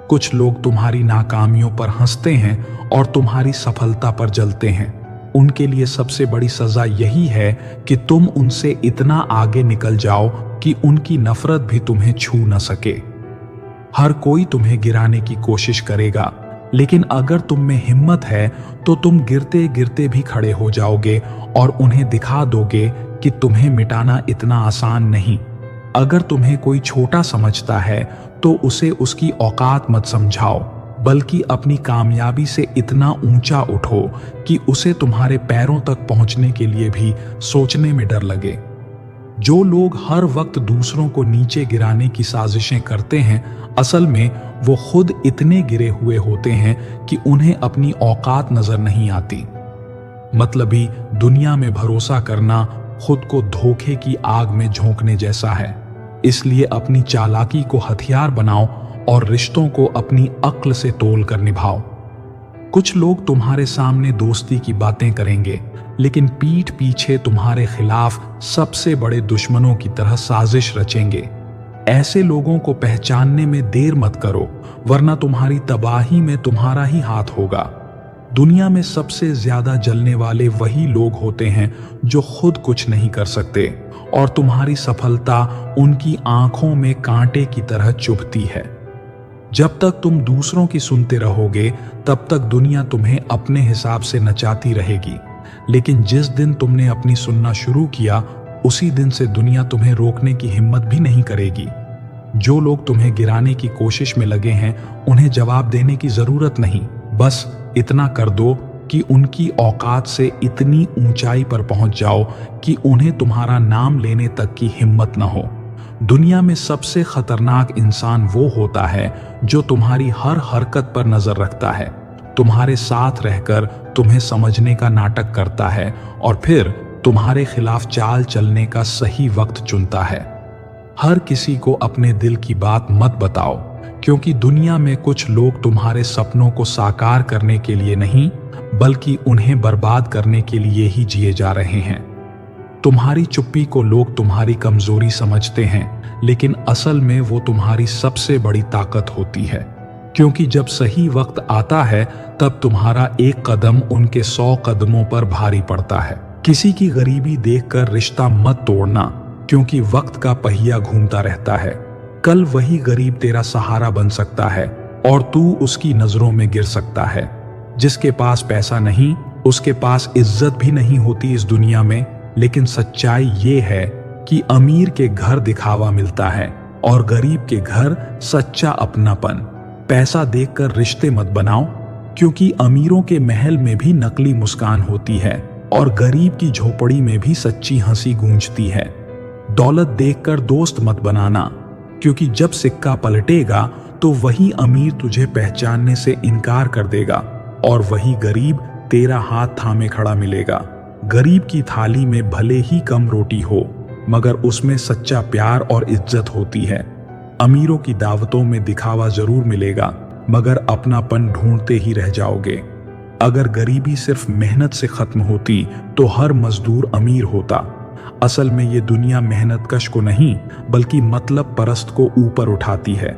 कुछ लोग तुम्हारी नाकामियों पर हंसते हैं और तुम्हारी सफलता पर जलते हैं। उनके लिए सबसे बड़ी सजा यही है कि तुम उनसे इतना आगे निकल जाओ कि उनकी नफरत भी तुम्हें छू न सके। हर कोई तुम्हें गिराने की कोशिश करेगा, लेकिन अगर तुम में हिम्मत है तो तुम गिरते गिरते भी खड़े हो जाओगे और उन्हें दिखा दोगे कि तुम्हें मिटाना इतना आसान नहीं। अगर तुम्हें कोई छोटा समझता है तो उसे उसकी औकात मत समझाओ, बल्कि अपनी कामयाबी से इतना ऊंचा उठो कि उसे तुम्हारे पैरों तक पहुंचने के लिए भी सोचने में डर लगे। जो लोग हर वक्त दूसरों को नीचे गिराने की साजिशें करते हैं असल में वो खुद इतने गिरे हुए होते हैं कि उन्हें अपनी औकात नजर नहीं आती। मतलबी दुनिया में भरोसा करना खुद को धोखे की आग में झोंकने जैसा है। इसलिए अपनी चालाकी को हथियार बनाओ और रिश्तों को अपनी अक्ल से तोल कर निभाओ। कुछ लोग तुम्हारे सामने दोस्ती की बातें करेंगे, लेकिन पीठ पीछे तुम्हारे खिलाफ सबसे बड़े दुश्मनों की तरह साजिश रचेंगे। ऐसे लोगों को पहचानने में देर मत करो, वरना तुम्हारी तबाही में तुम्हारा ही हाथ होगा। दुनिया में सबसे ज्यादा जलने वाले वही लोग होते हैं जो खुद कुछ नहीं कर सकते और तुम्हारी सफलता उनकी आंखों में कांटे की तरह चुभती है। जब तक तुम दूसरों की सुनते रहोगे तब तक दुनिया तुम्हें अपने हिसाब से नचाती रहेगी, लेकिन जिस दिन तुमने अपनी सुनना शुरू किया उसी दिन से दुनिया तुम्हें रोकने की हिम्मत भी नहीं करेगी। जो लोग तुम्हें गिराने की कोशिश में लगे हैं उन्हें जवाब देने की जरूरत नहीं, बस इतना कर दो कि उनकी औकात से इतनी ऊंचाई पर पहुंच जाओ कि उन्हें तुम्हारा नाम लेने तक की हिम्मत न हो। दुनिया में सबसे खतरनाक इंसान वो होता है जो तुम्हारी हर हरकत पर नजर रखता है, तुम्हारे साथ रहकर तुम्हें समझने का नाटक करता है और फिर तुम्हारे खिलाफ चाल चलने का सही वक्त चुनता है। हर किसी को अपने दिल की बात मत बताओ, क्योंकि दुनिया में कुछ लोग तुम्हारे सपनों को साकार करने के लिए नहीं, बल्कि उन्हें बर्बाद करने के लिए ही जिए जा रहे हैं। तुम्हारी चुप्पी को लोग तुम्हारी कमजोरी समझते हैं, लेकिन असल में वो तुम्हारी सबसे बड़ी ताकत होती है। क्योंकि जब सही वक्त आता है, तब तुम्हारा एक कदम उनके 100 कदमों पर भारी पड़ता है। किसी की गरीबी देखकर रिश्ता मत तोड़ना, क्योंकि वक्त का पहिया घूमता रहता है। कल वही गरीब तेरा सहारा बन सकता है और तू उसकी नजरों में गिर सकता है। जिसके पास पैसा नहीं, उसके पास इज्जत भी नहीं होती इस दुनिया में। लेकिन सच्चाई ये है कि अमीर के घर दिखावा मिलता है और गरीब के घर सच्चा अपनापन। पैसा देखकर रिश्ते मत बनाओ, क्योंकि अमीरों के महल में भी नकली मुस्कान होती है और गरीब की झोपड़ी में भी सच्ची हंसी गूंजती है। दौलत देखकर दोस्त मत बनाना, क्योंकि जब सिक्का पलटेगा तो वही अमीर तुझे पहचानने से इनकार कर देगा और वही गरीब तेरा हाथ थामे खड़ा मिलेगा। गरीब की थाली में भले ही कम रोटी हो, मगर उसमें सच्चा प्यार और इज्जत होती है। अमीरों की दावतों में दिखावा जरूर मिलेगा, मगर अपनापन ढूंढते ही रह जाओगे। अगर गरीबी सिर्फ मेहनत से खत्म होती तो हर मजदूर अमीर होता। असल में ये दुनिया मेहनतकश को नहीं, बल्कि मतलब परस्त को ऊपर उठाती है।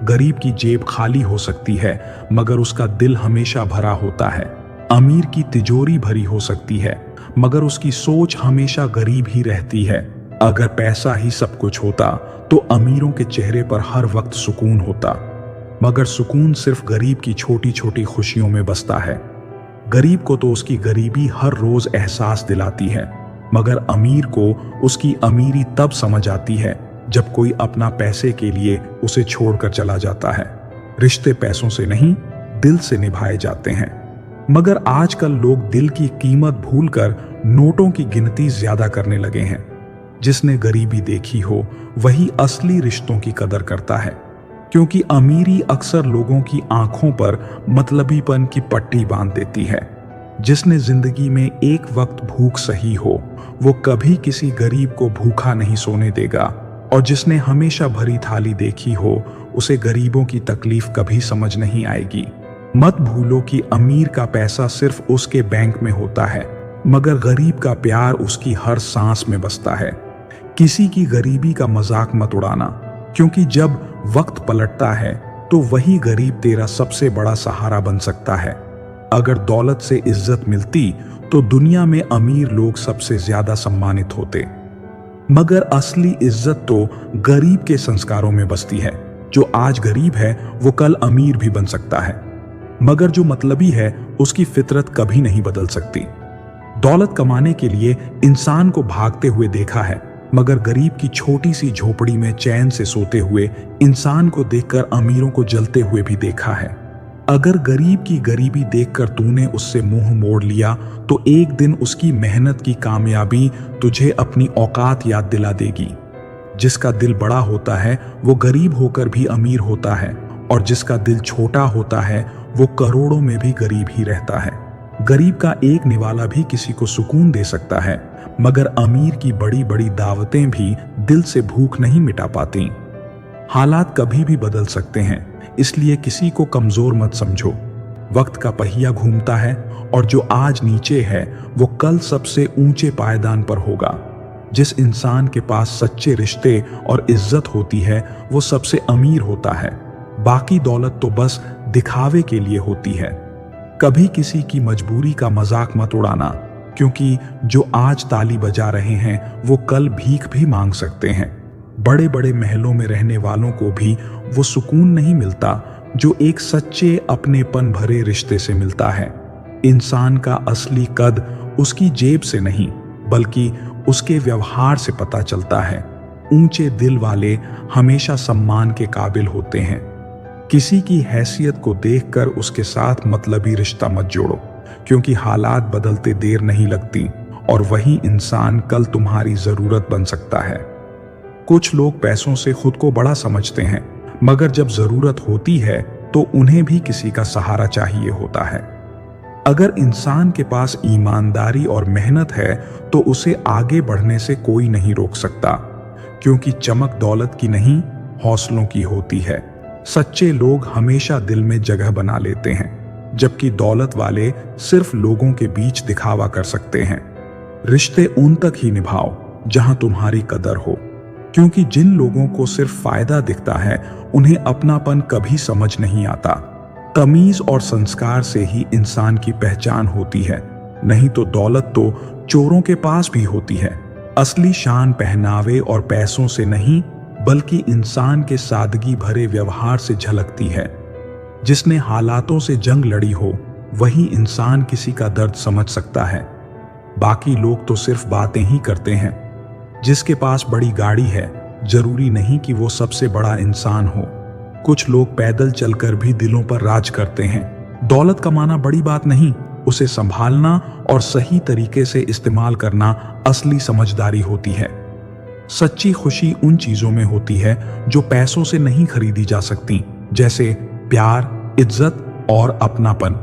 गरीब की जेब खाली हो सकती है, मगर उसका दिल हमेशा भरा होता है। अमीर की तिजोरी भरी हो सकती है, मगर उसकी सोच हमेशा गरीब ही रहती है। अगर पैसा ही सब कुछ होता तो अमीरों के चेहरे पर हर वक्त सुकून होता, मगर सुकून सिर्फ गरीब की छोटी छोटी खुशियों में बसता है। गरीब को तो उसकी गरीबी हर रोज एहसास दिलाती है, मगर अमीर को उसकी अमीरी तब समझ आती है जब कोई अपना पैसे के लिए उसे छोड़कर चला जाता है। रिश्ते पैसों से नहीं, दिल से निभाए जाते हैं। मगर आजकल लोग दिल की कीमत भूलकर नोटों की गिनती ज्यादा करने लगे हैं। जिसने गरीबी देखी हो वही असली रिश्तों की कदर करता है, क्योंकि अमीरी अक्सर लोगों की आंखों पर मतलबीपन की पट्टी बांध देती है। जिसने जिंदगी में एक वक्त भूख सही हो, वो कभी किसी गरीब को भूखा नहीं सोने देगा, और जिसने हमेशा भरी थाली देखी हो, उसे गरीबों की तकलीफ कभी समझ नहीं आएगी। मत भूलो कि अमीर का पैसा सिर्फ उसके बैंक में होता है, मगर गरीब का प्यार उसकी हर सांस में बसता है। किसी की गरीबी का मजाक मत उड़ाना, क्योंकि जब वक्त पलटता है तो वही गरीब तेरा सबसे बड़ा सहारा बन सकता है। अगर दौलत से इज्जत मिलती तो दुनिया में अमीर लोग सबसे ज्यादा सम्मानित होते, मगर असली इज्जत तो गरीब के संस्कारों में बसती है। जो आज गरीब है वो कल अमीर भी बन सकता है, मगर जो मतलबी है उसकी फितरत कभी नहीं बदल सकती। दौलत कमाने के लिए इंसान को भागते हुए देखा है, मगर गरीब की छोटी सी झोपड़ी में चैन से सोते हुए इंसान को देखकर अमीरों को जलते हुए भी देखा है। अगर गरीब की गरीबी देखकर तूने उससे मुंह मोड़ लिया तो एक दिन उसकी मेहनत की कामयाबी तुझे अपनी औकात याद दिला देगी। जिसका दिल बड़ा होता है वो गरीब होकर भी अमीर होता है, और जिसका दिल छोटा होता है वो करोड़ों में भी गरीब ही रहता है। गरीब का एक निवाला भी किसी को सुकून दे सकता है, मगर अमीर की बड़ी बड़ी दावतें भी दिल से भूख नहीं मिटा पाती। हालात कभी भी बदल सकते हैं, इसलिए किसी को कमजोर मत समझो। वक्त का पहिया घूमता है, और जो आज नीचे है वो कल सबसे ऊंचे पायदान पर होगा। जिस इंसान के पास सच्चे रिश्ते और इज्जत होती है वो सबसे अमीर होता है। बाकी दौलत तो बस दिखावे के लिए होती है। कभी किसी की मजबूरी का मजाक मत उड़ाना, क्योंकि जो आज ताली बजा रहे हैं वो कल भीख भी मांग सकते हैं। बड़े बड़े महलों में रहने वालों को भी वो सुकून नहीं मिलता जो एक सच्चे अपनेपन भरे रिश्ते से मिलता है। इंसान का असली कद उसकी जेब से नहीं, बल्कि उसके व्यवहार से पता चलता है। ऊंचे दिल वाले हमेशा सम्मान के काबिल होते हैं। किसी की हैसियत को देखकर उसके साथ मतलबी रिश्ता मत जोड़ो, क्योंकि हालात बदलते देर नहीं लगती, और वही इंसान कल तुम्हारी जरूरत बन सकता है। कुछ लोग पैसों से खुद को बड़ा समझते हैं, मगर जब जरूरत होती है तो उन्हें भी किसी का सहारा चाहिए होता है। अगर इंसान के पास ईमानदारी और मेहनत है तो उसे आगे बढ़ने से कोई नहीं रोक सकता, क्योंकि चमक दौलत की नहीं, हौसलों की होती है। सच्चे लोग हमेशा दिल में जगह बना लेते हैं, जबकि दौलत वाले सिर्फ लोगों के बीच दिखावा कर सकते हैं। रिश्ते उन तक ही निभाओ जहां तुम्हारी कदर हो, क्योंकि जिन लोगों को सिर्फ फायदा दिखता है उन्हें अपनापन कभी समझ नहीं आता। तमीज और संस्कार से ही इंसान की पहचान होती है, नहीं तो दौलत तो चोरों के पास भी होती है। असली शान पहनावे और पैसों से नहीं, बल्कि इंसान के सादगी भरे व्यवहार से झलकती है। जिसने हालातों से जंग लड़ी हो वही इंसान किसी का दर्द समझ सकता है। बाकी लोग तो सिर्फ बातें ही करते हैं। जिसके पास बड़ी गाड़ी है जरूरी नहीं कि वो सबसे बड़ा इंसान हो। कुछ लोग पैदल चलकर भी दिलों पर राज करते हैं। दौलत कमाना बड़ी बात नहीं, उसे संभालना और सही तरीके से इस्तेमाल करना असली समझदारी होती है। सच्ची खुशी उन चीजों में होती है जो पैसों से नहीं खरीदी जा सकती, जैसे प्यार, इज्जत और अपनापन।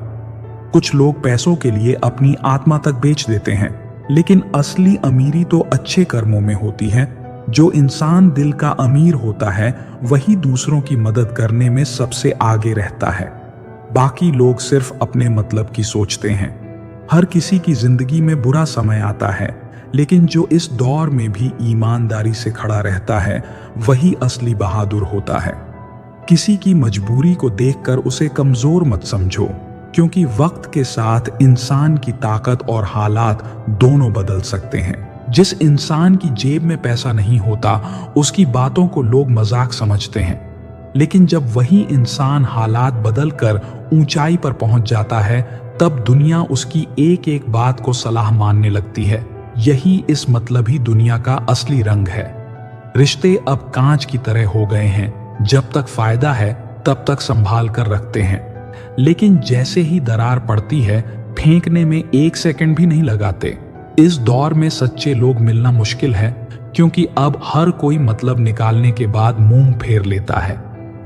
कुछ लोग पैसों के लिए अपनी आत्मा तक बेच देते हैं, लेकिन असली अमीरी तो अच्छे कर्मों में होती है। जो इंसान दिल का अमीर होता है वही दूसरों की मदद करने में सबसे आगे रहता है। बाकी लोग सिर्फ अपने मतलब की सोचते हैं। हर किसी की जिंदगी में बुरा समय आता है, लेकिन जो इस दौर में भी ईमानदारी से खड़ा रहता है वही असली बहादुर होता है। किसी की मजबूरी को देखकर उसे कमजोर मत समझो, क्योंकि वक्त के साथ इंसान की ताकत और हालात दोनों बदल सकते हैं। जिस इंसान की जेब में पैसा नहीं होता उसकी बातों को लोग मजाक समझते हैं, लेकिन जब वही इंसान हालात बदलकर ऊंचाई पर पहुंच जाता है तब दुनिया उसकी एक एक बात को सलाह मानने लगती है। यही इस मतलबी दुनिया का असली रंग है। रिश्ते अब कांच की तरह हो गए हैं, जब तक फायदा है तब तक संभाल कर रखते हैं, लेकिन जैसे ही दरार पड़ती है फेंकने में 1 सेकंड भी नहीं लगाते। इस दौर में सच्चे लोग मिलना मुश्किल है, क्योंकि अब हर कोई मतलब निकालने के बाद मुंह फेर लेता है।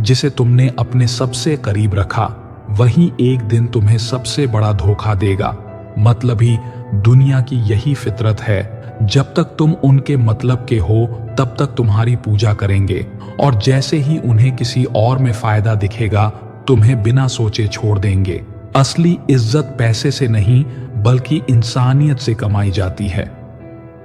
जिसे तुमने अपने सबसे करीब रखा वही एक दिन तुम्हें सबसे बड़ा धोखा देगा। मतलबी दुनिया की यही फितरत है, जब तक तुम उनके मतलब के हो तब तक तुम्हारी पूजा करेंगे, और जैसे ही उन्हें किसी और में फायदा दिखेगा तुम्हें बिना सोचे छोड़ देंगे। असली इज्जत पैसे से नहीं बल्कि इंसानियत से कमाई जाती है।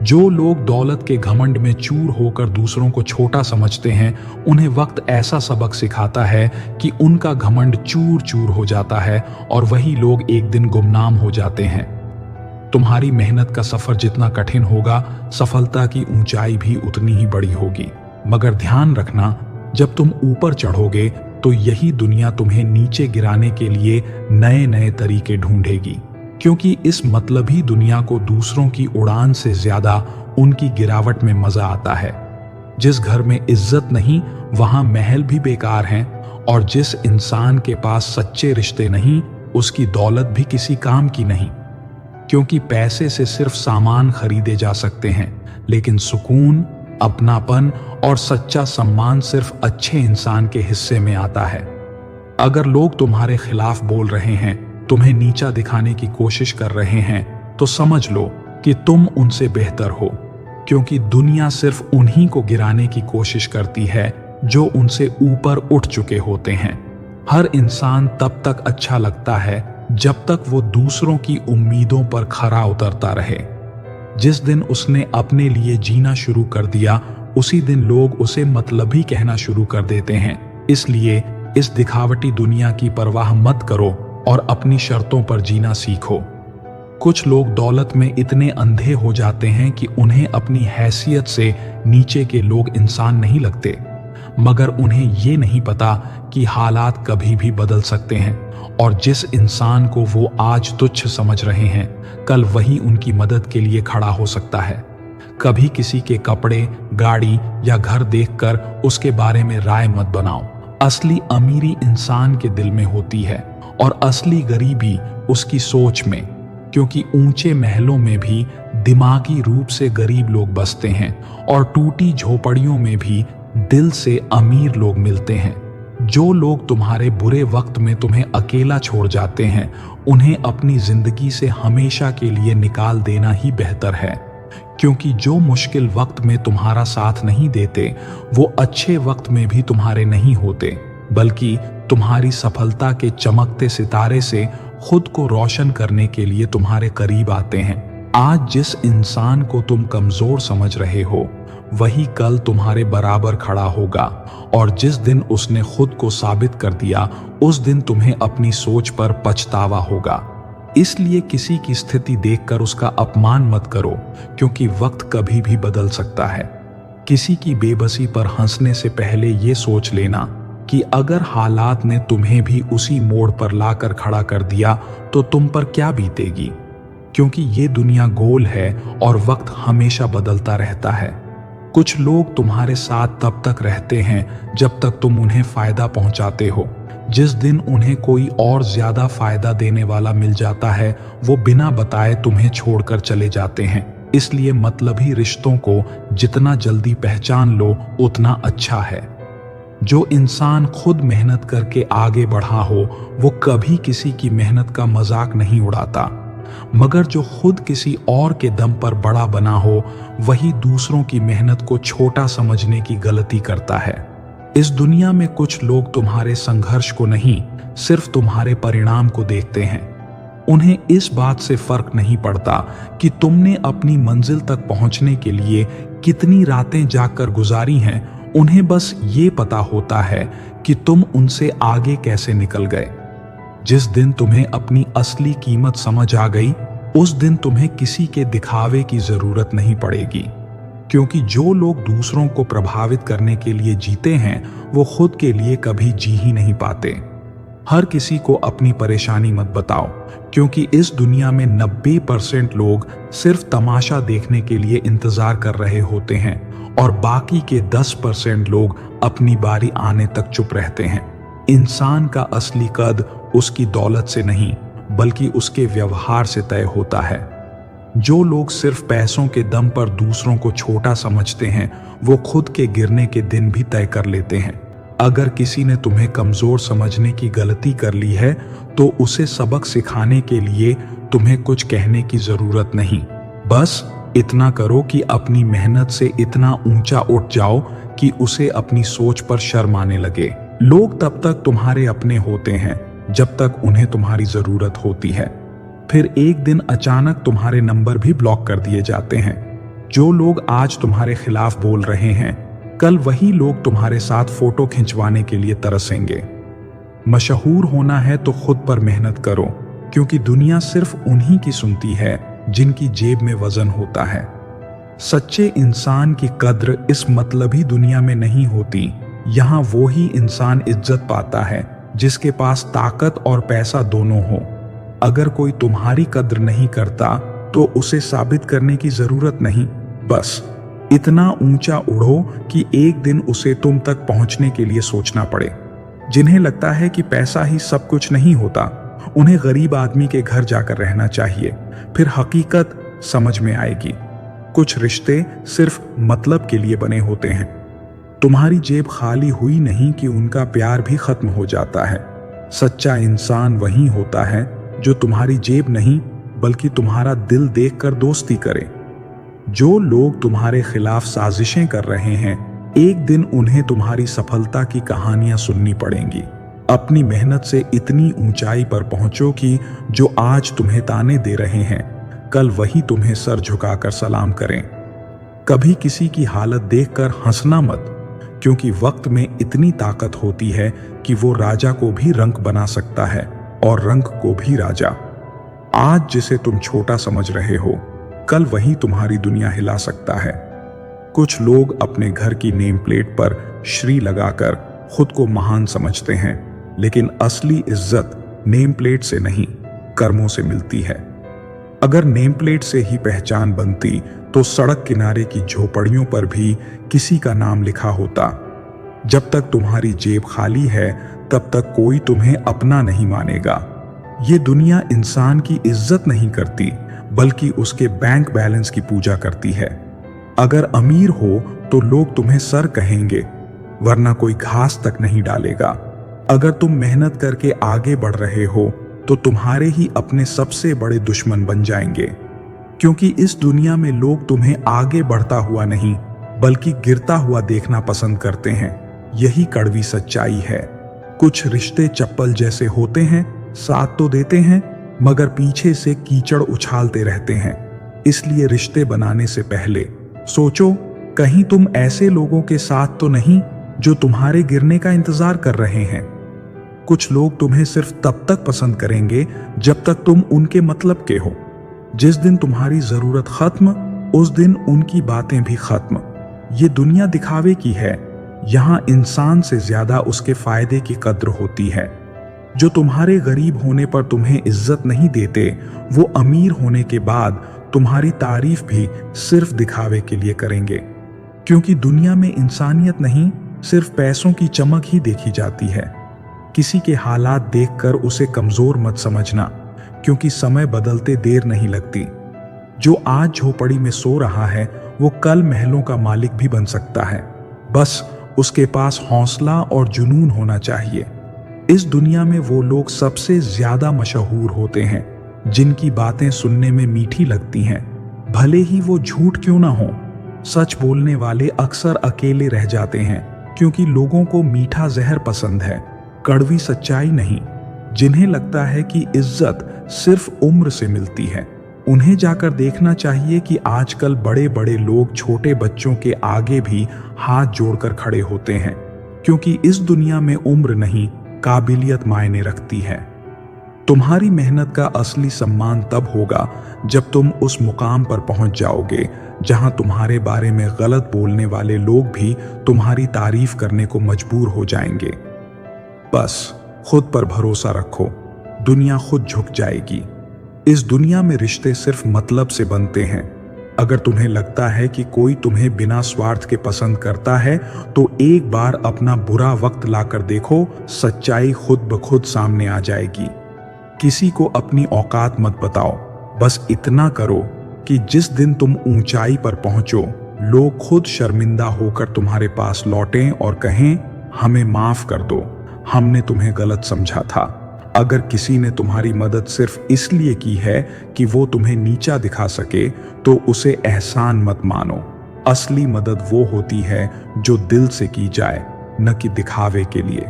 जो लोग दौलत के घमंड में चूर होकर दूसरों को छोटा समझते हैं, उन्हें वक्त ऐसा सबक सिखाता है कि उनका घमंड चूर चूर हो जाता है और वही लोग एक दिन गुमनाम हो जाते हैं। तुम्हारी मेहनत का सफर जितना कठिन होगा, सफलता की ऊंचाई भी उतनी ही बड़ी होगी। मगर ध्यान रखना, जब तुम ऊपर चढ़ोगे तो यही दुनिया तुम्हें नीचे गिराने के लिए नए नए तरीके ढूंढेगी, क्योंकि इस मतलबी दुनिया को दूसरों की उड़ान से ज्यादा उनकी गिरावट में मजा आता है। जिस घर में इज्जत नहीं वहां महल भी बेकार हैं, और जिस इंसान के पास सच्चे रिश्ते नहीं उसकी दौलत भी किसी काम की नहीं। क्योंकि पैसे से सिर्फ सामान खरीदे जा सकते हैं, लेकिन सुकून, अपनापन और सच्चा सम्मान सिर्फ अच्छे इंसान के हिस्से में आता है। अगर लोग तुम्हारे खिलाफ बोल रहे हैं, तुम्हें नीचा दिखाने की कोशिश कर रहे हैं, तो समझ लो कि तुम उनसे बेहतर हो, क्योंकि दुनिया सिर्फ उन्हीं को गिराने की कोशिश करती है जो उनसे ऊपर उठ चुके होते हैं। हर इंसान तब तक अच्छा लगता है जब तक वो दूसरों की उम्मीदों पर खरा उतरता रहे। जिस दिन उसने अपने लिए जीना शुरू कर दिया, उसी दिन लोग उसे मतलबी कहना शुरू कर देते हैं। इसलिए इस दिखावटी दुनिया की परवाह मत करो और अपनी शर्तों पर जीना सीखो। कुछ लोग दौलत में इतने अंधे हो जाते हैं कि उन्हें अपनी हैसियत से नीचे के लोग इंसान नहीं लगते, मगर उन्हें ये नहीं पता कि हालात कभी भी बदल सकते हैं, और जिस इंसान को वो आज तुच्छ समझ रहे हैं कल वही उनकी मदद के लिए खड़ा हो सकता है। कभी किसी के कपड़े, गाड़ी या घर देखकर उसके बारे में राय मत बनाओ। असली अमीरी इंसान के दिल में होती है और असली गरीबी उसकी सोच में, क्योंकि ऊंचे महलों में भी दिमागी रूप से गरीब लोग बसते हैं और टूटी झोपड़ियों में भी दिल से अमीर लोग मिलते हैं। जो लोग तुम्हारे बुरे वक्त में तुम्हें अकेला छोड़ जाते हैं, उन्हें अपनी जिंदगी से हमेशा के लिए निकाल देना ही बेहतर है, क्योंकि जो मुश्किल वक्त में तुम्हारा साथ नहीं देते वो अच्छे वक्त में भी तुम्हारे नहीं होते। बल्कि तुम्हारी सफलता के चमकते सितारे से खुद को रोशन करने के लिए तुम्हारे करीब आते हैं। आज जिस इंसान को तुम कमजोर समझ रहे हो वही कल तुम्हारे बराबर खड़ा होगा, और जिस दिन उसने खुद को साबित कर दिया उस दिन तुम्हें अपनी सोच पर पछतावा होगा। इसलिए किसी की स्थिति देखकर उसका अपमान मत करो, क्योंकि वक्त कभी भी बदल सकता है। किसी की बेबसी पर हंसने से पहले ये सोच लेना कि अगर हालात ने तुम्हें भी उसी मोड़ पर लाकर खड़ा कर दिया तो तुम पर क्या बीतेगी, क्योंकि ये दुनिया गोल है और वक्त हमेशा बदलता रहता है। कुछ लोग तुम्हारे साथ तब तक रहते हैं जब तक तुम उन्हें फायदा पहुंचाते हो। जिस दिन उन्हें कोई और ज्यादा फायदा देने वाला मिल जाता है वो बिना बताए तुम्हें छोड़कर चले जाते हैं। इसलिए मतलबी रिश्तों को जितना जल्दी पहचान लो उतना अच्छा है। जो इंसान खुद मेहनत करके आगे बढ़ा हो वो कभी किसी की मेहनत का मजाक नहीं उड़ाता, मगर जो खुद किसी और के दम पर बड़ा बना हो वही दूसरों की मेहनत को छोटा समझने की गलती करता है। इस दुनिया में कुछ लोग तुम्हारे संघर्ष को नहीं, सिर्फ तुम्हारे परिणाम को देखते हैं। उन्हें इस बात से फर्क नहीं पड़ता कि तुमने अपनी मंजिल तक पहुंचने के लिए कितनी रातें जागकर गुजारी हैं। उन्हें बस ये पता होता है कि तुम उनसे आगे कैसे निकल गए। जिस दिन तुम्हें अपनी असली कीमत समझ आ गई उस दिन तुम्हें किसी के दिखावे की जरूरत नहीं पड़ेगी, क्योंकि जो लोग दूसरों को प्रभावित करने के लिए जीते हैं वो खुद के लिए कभी जी ही नहीं पाते। हर किसी को अपनी परेशानी मत बताओ, क्योंकि इस दुनिया में 90% लोग सिर्फ तमाशा देखने के लिए इंतजार कर रहे होते हैं और बाकी के 10% लोग अपनी बारी आने तक चुप रहते हैं। इंसान का असली कद उसकी दौलत से नहीं बल्कि उसके व्यवहार से तय होता है। जो लोग सिर्फ पैसों के दम पर दूसरों को छोटा समझते हैं वो खुद के गिरने के दिन भी तय कर लेते हैं। अगर किसी ने तुम्हें कमजोर समझने की गलती कर ली है तो उसे सबक सिखाने के लिए तुम्हें कुछ कहने की जरूरत नहीं। बस इतना करो कि अपनी मेहनत से इतना ऊंचा उठ जाओ कि उसे अपनी सोच पर शर्म आने लगे। लोग तब तक तुम्हारे अपने होते हैं जब तक उन्हें तुम्हारी जरूरत होती है, फिर एक दिन अचानक तुम्हारे नंबर भी ब्लॉक कर दिए जाते हैं। जो लोग आज तुम्हारे खिलाफ बोल रहे हैं कल वही लोग तुम्हारे साथ फोटो खिंचवाने के लिए तरसेंगे। मशहूर होना है तो खुद पर मेहनत करो, क्योंकि दुनिया सिर्फ उन्हीं की सुनती है जिनकी जेब में वजन होता है। सच्चे इंसान की कद्र इस मतलबी दुनिया में नहीं होती। यहाँ वो ही इंसान इज्जत पाता है जिसके पास ताकत और पैसा दोनों हो। अगर कोई तुम्हारी कद्र नहीं करता तो उसे साबित करने की जरूरत नहीं, बस इतना ऊंचा उड़ो कि एक दिन उसे तुम तक पहुंचने के लिए सोचना पड़े। जिन्हें लगता है कि पैसा ही सब कुछ नहीं होता उन्हें गरीब आदमी के घर जाकर रहना चाहिए, फिर हकीकत समझ में आएगी। कुछ रिश्ते सिर्फ मतलब के लिए बने होते हैं। तुम्हारी जेब खाली हुई नहीं कि उनका प्यार भी खत्म हो जाता है। सच्चा इंसान वही होता है जो तुम्हारी जेब नहीं बल्कि तुम्हारा दिल देखकर दोस्ती करे। जो लोग तुम्हारे खिलाफ साजिशें कर रहे हैं एक दिन उन्हें तुम्हारी सफलता की कहानियां सुननी पड़ेंगी। अपनी मेहनत से इतनी ऊंचाई पर पहुंचो कि जो आज तुम्हें ताने दे रहे हैं कल वही तुम्हें सर झुकाकर सलाम करें। कभी किसी की हालत देखकर हंसना मत, क्योंकि वक्त में इतनी ताकत होती है कि वो राजा को भी रंक बना सकता है और रंक को भी राजा। आज जिसे तुम छोटा समझ रहे हो कल वही तुम्हारी दुनिया हिला सकता है। कुछ लोग अपने घर की नेम प्लेट पर श्री लगाकर खुद को महान समझते हैं, लेकिन असली इज्जत नेम प्लेट से नहीं कर्मों से मिलती है। अगर नेम प्लेट से ही पहचान बनती तो सड़क किनारे की झोपड़ियों पर भी किसी का नाम लिखा होता। जब तक तुम्हारी जेब खाली है तब तक कोई तुम्हें अपना नहीं मानेगा। ये दुनिया इंसान की इज्जत नहीं करती बल्कि उसके बैंक बैलेंस की पूजा करती है। अगर अमीर हो तो लोग तुम्हें सर कहेंगे, वरना कोई घास तक नहीं डालेगा। अगर तुम मेहनत करके आगे बढ़ रहे हो तो तुम्हारे ही अपने सबसे बड़े दुश्मन बन जाएंगे, क्योंकि इस दुनिया में लोग तुम्हें आगे बढ़ता हुआ नहीं बल्कि गिरता हुआ देखना पसंद करते हैं। यही कड़वी सच्चाई है। कुछ रिश्ते चप्पल जैसे होते हैं, साथ तो देते हैं मगर पीछे से कीचड़ उछालते रहते हैं। इसलिए रिश्ते बनाने से पहले सोचो, कहीं तुम ऐसे लोगों के साथ तो नहीं जो तुम्हारे गिरने का इंतजार कर रहे हैं। कुछ लोग तुम्हें सिर्फ तब तक पसंद करेंगे जब तक तुम उनके मतलब के हो। जिस दिन तुम्हारी जरूरत खत्म, उस दिन उनकी बातें भी खत्म। ये दुनिया दिखावे की है, यहां इंसान से ज्यादा उसके फायदे की कद्र होती है। जो तुम्हारे गरीब होने पर तुम्हें इज्जत नहीं देते, वो अमीर होने के बाद तुम्हारी तारीफ भी सिर्फ दिखावे के लिए करेंगे। क्योंकि दुनिया में इंसानियत नहीं, सिर्फ पैसों की चमक ही देखी जाती है। किसी के हालात देखकर उसे कमजोर मत समझना, क्योंकि समय बदलते देर नहीं लगती। जो आज झोपड़ी में सो रहा है, वो कल महलों का मालिक भी बन सकता है। बस उसके पास हौसला और जुनून होना चाहिए। इस दुनिया में वो लोग सबसे ज्यादा मशहूर होते हैं जिनकी बातें सुनने में मीठी लगती हैं, भले ही वो झूठ क्यों ना हो। सच बोलने वाले अक्सर अकेले रह जाते हैं, क्योंकि लोगों को मीठा जहर पसंद है, कड़वी सच्चाई नहीं। जिन्हें लगता है कि इज्जत सिर्फ उम्र से मिलती है, उन्हें जाकर देखना चाहिए कि आजकल बड़े बड़े लोग छोटे बच्चों के आगे भी हाथ जोड़कर खड़े होते हैं, क्योंकि इस दुनिया में उम्र नहीं, काबिलियत मायने रखती है। तुम्हारी मेहनत का असली सम्मान तब होगा जब तुम उस मुकाम पर पहुंच जाओगे जहां तुम्हारे बारे में गलत बोलने वाले लोग भी तुम्हारी तारीफ करने को मजबूर हो जाएंगे। बस खुद पर भरोसा रखो, दुनिया खुद झुक जाएगी। इस दुनिया में रिश्ते सिर्फ मतलब से बनते हैं। अगर तुम्हें लगता है कि कोई तुम्हें बिना स्वार्थ के पसंद करता है, तो एक बार अपना बुरा वक्त लाकर देखो, सच्चाई खुद ब खुद सामने आ जाएगी। किसी को अपनी औकात मत बताओ, बस इतना करो कि जिस दिन तुम ऊंचाई पर पहुंचो, लोग खुद शर्मिंदा होकर तुम्हारे पास लौटें और कहें, हमें माफ कर दो, हमने तुम्हें गलत समझा था। अगर किसी ने तुम्हारी मदद सिर्फ इसलिए की है कि वो तुम्हें नीचा दिखा सके, तो उसे एहसान मत मानो। असली मदद वो होती है जो दिल से की जाए, न कि दिखावे के लिए।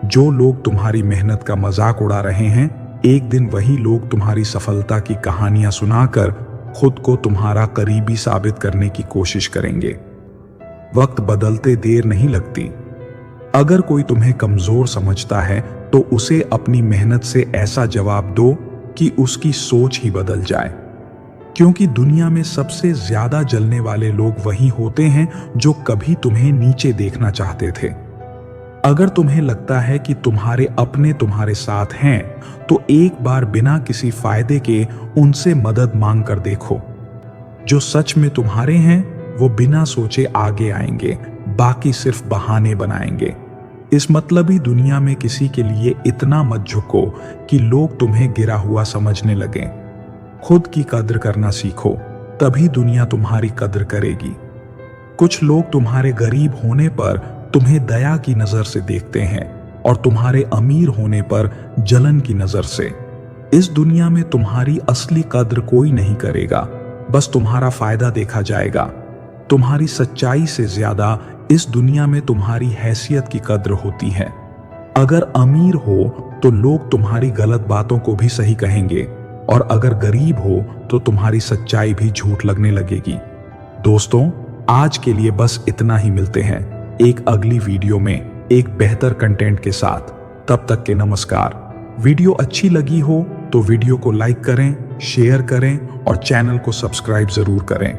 जो लोग तुम्हारी मेहनत का मजाक उड़ा रहे हैं, एक दिन वही लोग तुम्हारी सफलता की कहानियां सुनाकर खुद को तुम्हारा करीबी साबित करने की कोशिश करेंगे। वक्त बदलते देर नहीं लगती। अगर कोई तुम्हें कमजोर समझता है, तो उसे अपनी मेहनत से ऐसा जवाब दो कि उसकी सोच ही बदल जाए। क्योंकि दुनिया में सबसे ज्यादा जलने वाले लोग वही होते हैं जो कभी तुम्हें नीचे देखना चाहते थे। अगर तुम्हें लगता है कि तुम्हारे अपने तुम्हारे साथ हैं, तो एक बार बिना किसी फायदे के उनसे मदद मांग कर देखो। जो सच में तुम्हारे हैं, वो बिना सोचे आगे आएंगे, बाकी सिर्फ बहाने बनाएंगे। इस मतलबी दुनिया में किसी के लिए इतना मत झुको कि लोग तुम्हें गिरा हुआ समझने लगें। खुद की कद्र करना सीखो, तभी दुनिया तुम्हारी कद्र करेगी। कुछ लोग तुम्हारे गरीब होने पर तुम्हें दया की नजर से देखते हैं और तुम्हारे अमीर होने पर जलन की नजर से। इस दुनिया में तुम्हारी असली कद्र कोई नहीं करेगा, बस तुम्हारा फायदा देखा जाएगा। तुम्हारी सच्चाई से ज्यादा इस दुनिया में तुम्हारी हैसियत की कद्र होती है। अगर अमीर हो तो लोग तुम्हारी गलत बातों को भी सही कहेंगे, और अगर गरीब हो तो तुम्हारी सच्चाई भी झूठ लगने लगेगी। दोस्तों, आज के लिए बस इतना ही। मिलते हैं एक अगली वीडियो में एक बेहतर कंटेंट के साथ। तब तक के नमस्कार। वीडियो अच्छी लगी हो तो वीडियो को लाइक करें, शेयर करें और चैनल को सब्सक्राइब जरूर करें।